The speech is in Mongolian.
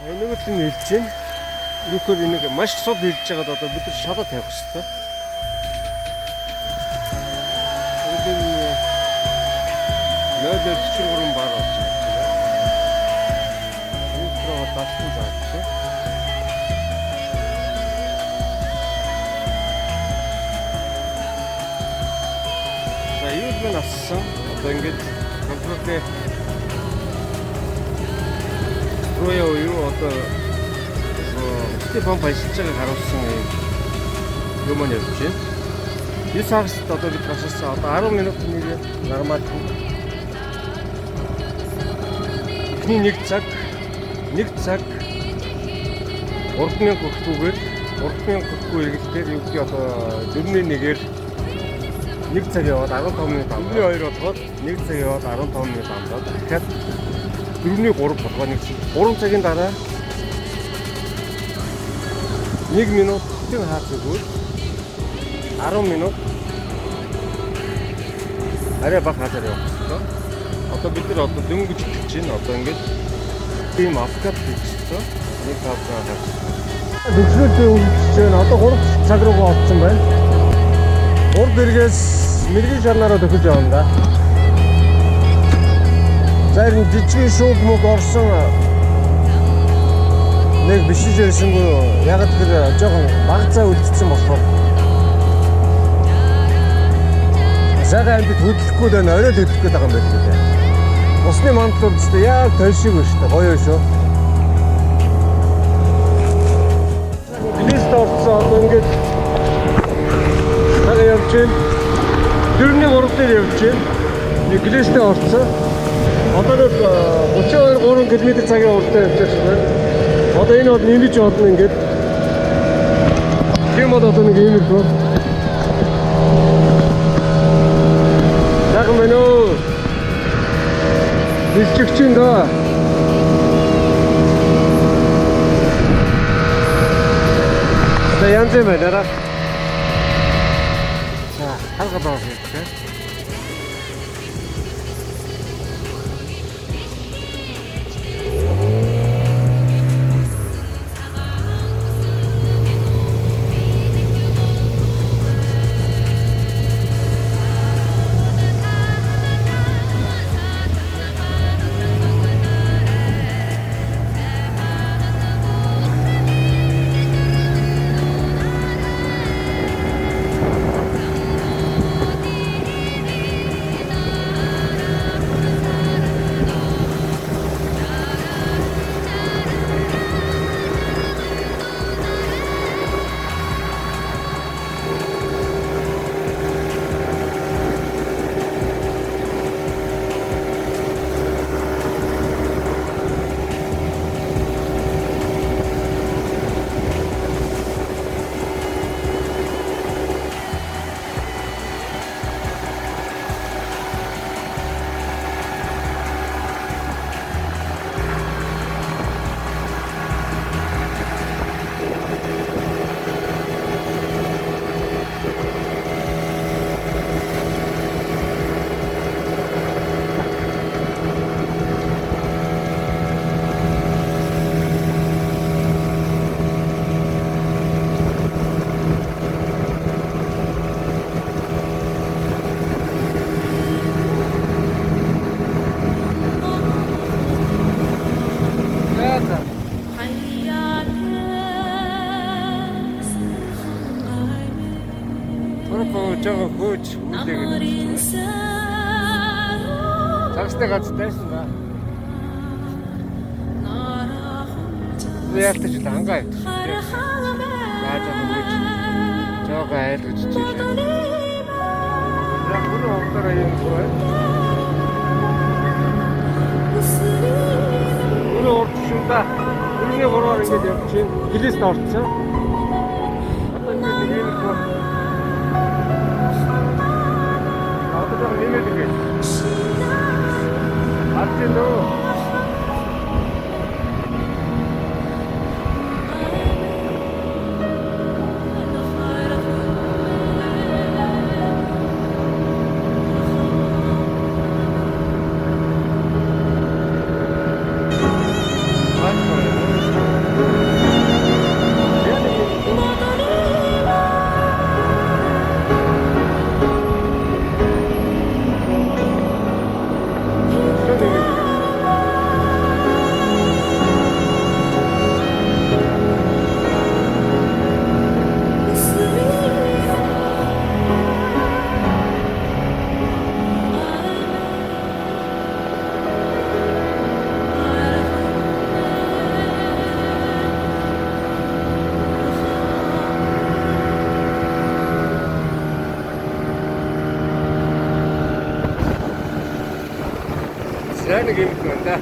Энэгээр нь хэлж байна. Юухээр энийг маш сул хэлж байгаад одоо бид нар шалаа тавих хэрэгтэй. Энэ 0.43 бар болж байна. Энэ руу даасан заачих. За юу л мэн ассан. Одоо ингэж контролтэй юу одоо помп ажиллаж байгааг харуулсан юм нь явж байна. 9 сард одоо бид гашсан. Одоо 10 минутын нэг нормал. Эхний 1 цаг 3000 хүртүүгээр 3000 хүртүү эргэлтээр юу гэх одоо 4-ний 1-ээр 1 цаг яваад 15 минут амдаа. 4-ний 2 болгоод 1 цаг яваад 15 минут амдаа. Тэгэхээр 4-ний 3 болгоо 1 цаг. 3 цагийн дараа 1 минутын хаац өгвөл 10 минут арай бага хазар явах хэрэгтэй. Одоо бид нар одоо дөнгөж хэлж байна. Одоо ингэж тийм апкат хийчихсэн. Нэг тавцаа хаац. Дөнгөжлөлтөө үлдчихэж байна. Одоо 3 цаг руугаа орсон байна. Урд эргээс мэрэгэн шарнаараа төхөж явна да. Зарим жижиг шүүг мөг орсон нэг бишиж ирсэнгүй яг тэр жоохон багцаа үлдсэн болохоор сайхан амьд хөдлөхгүй дээ орой хөдлөх гээд байгаа юм байна лээ. Усны мантлууд ч яг тойл шиг байна шүү дээ. Гоё шүү. Лист орсон одоо ингээд цагаа явж байна. 4-ний 3 дээр явж байна. Нэг листээ орсон. Одоо нэг 32 км цагийн уртаа явж байна. Одоо энэ бол нэмж бодно ингээд. Тийм бол одоо нэг юм л. Яг мөн үү. Дисчигчин да. За янз юм байна. За харга баа хэрэгтэй. Жоо хөөж үлдээгээд. Цагстай ганцтайсан ба. Яалтаж хангаа явж. Яаж юм бэ? Жоо айлгаж чилээ. Яг бүр уураа юм байна. Бүр уурчшунда. Бүрний 3-аар ингэж явж чинь гэлээс орцсон. Одоо нэг юм байна. Нэмээд гээ. Артино. Sen gibi kanda.